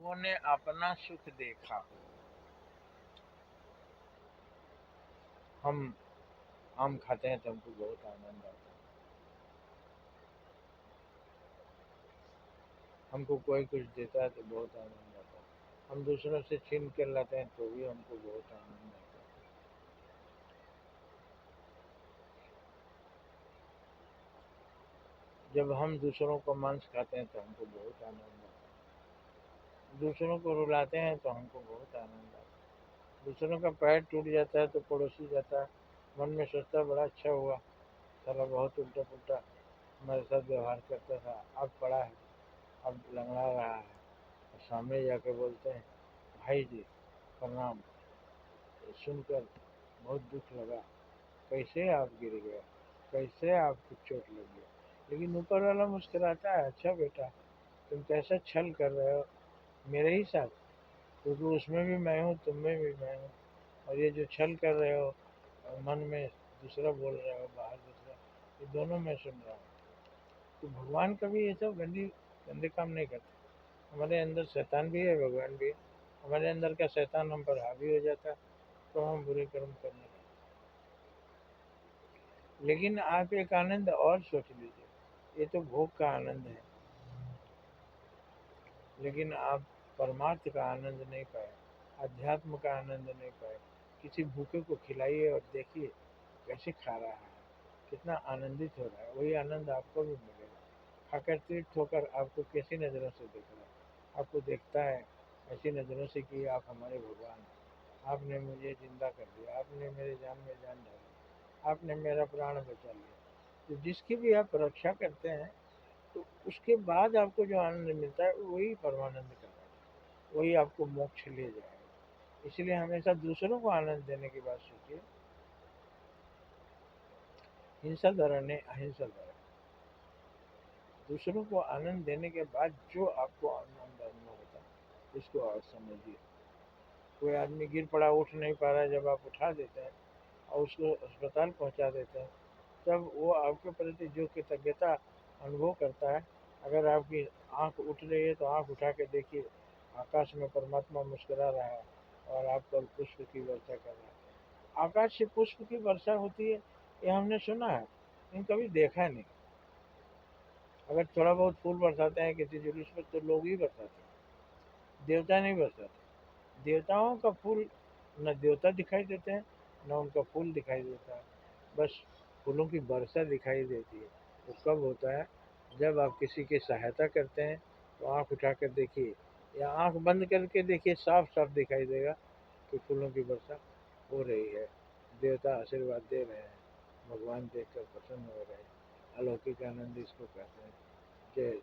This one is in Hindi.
लोगों ने अपना सुख देखा। हम आम खाते हैं तो हमको बहुत आनंद आता है। हमको कोई कुछ देता है तो बहुत आनंद आता है। हम दूसरों से छीन कर लाते हैं तो भी हमको बहुत आनंद आता है। जब हम दूसरों को मांस खाते हैं तो हमको बहुत आनंद आता है। दूसरों को रुलाते हैं तो हमको बहुत आनंद आता है। दूसरों का पैर टूट जाता है तो पड़ोसी जाता है, मन में सोचता है बड़ा अच्छा हुआ, साला बहुत उल्टा पुल्टा हमारे साथ व्यवहार करता था, अब पड़ा है, अब लंगड़ा रहा है। और सामने जाके बोलते हैं भाई जी प्रणाम। सुनकर बहुत दुख लगा, कैसे आप गिर गए, कैसे आपको चोट लगी। लेकिन ऊपर वाला मुस्कुराता है, अच्छा बेटा तुम कैसा छल कर रहे हो मेरे ही साथ, क्योंकि उसमें भी मैं हूँ तुम में भी मैं हूँ। और ये जो छल कर रहे हो और मन में दूसरा बोल रहे हो बाहर दूसरा, ये दोनों मैं सुन रहा हूँ। तो भगवान कभी ये सब गंदे काम नहीं करते। हमारे अंदर शैतान भी है, भगवान भी है। हमारे अंदर का शैतान हम पर हावी हो जाता है तो हम बुरे कर्म करने लगते। लेकिन आप एक आनंद और सोच लीजिए, ये तो भोग का आनंद है, लेकिन आप परमार्थ का आनंद नहीं पाए, अध्यात्म का आनंद नहीं पाए। किसी भूखे को खिलाइए और देखिए कैसे खा रहा है, कितना आनंदित हो रहा है, वही आनंद आपको भी मिलेगा। खाकर तृप्त होकर आपको कैसी नज़रों से देख रहा है, आपको देखता है ऐसी नज़रों से कि आप हमारे भगवान हैं, आपने मुझे जिंदा कर दिया, आपने मेरे जान में जान डाली, आपने मेरा प्राण बचा लिया। तो जिसकी भी आप रक्षा करते हैं तो उसके बाद आपको जो आनंद मिलता है वही परमानंद का है, वही आपको मोक्ष ले जाएगा। इसलिए हमेशा दूसरों को आनंद देने की बात सोचिए। हिंसा धरने अहिंसा धरने, दूसरों को आनंद देने के बाद जो आपको आनंद अनुभव होता है इसको आप समझिए। कोई आदमी गिर पड़ा, उठ नहीं पा रहा है, जब आप उठा देते हैं और उसको अस्पताल पहुंचा देते हैं तब वो आपके प्रति जो कृतज्ञता अनुभव करता है। अगर आपकी आंख उठ रही है तो आंख उठा के देखिए, आकाश में परमात्मा मुस्कुरा रहा है और आप पर पुष्प की वर्षा कर रहा है। आकाश से पुष्प की वर्षा होती है ये हमने सुना है लेकिन कभी देखा नहीं। अगर थोड़ा बहुत फूल बरसाते हैं किसी जुलूस में तो लोग ही बरसाते हैं, देवता नहीं बरसाते। देवताओं का फूल न देवता दिखाई देते हैं न उनका फूल दिखाई देता है, बस फूलों की वर्षा दिखाई देती है। वो कब होता है, जब आप किसी की सहायता करते हैं तो आंख उठा कर देखिए या आंख बंद करके देखिए, साफ साफ दिखाई देगा कि फूलों की वर्षा हो रही है, देवता आशीर्वाद दे रहे हैं, भगवान देखकर प्रसन्न हो रहे हैं। अलौकिक आनंद इसको कहते हैं। जय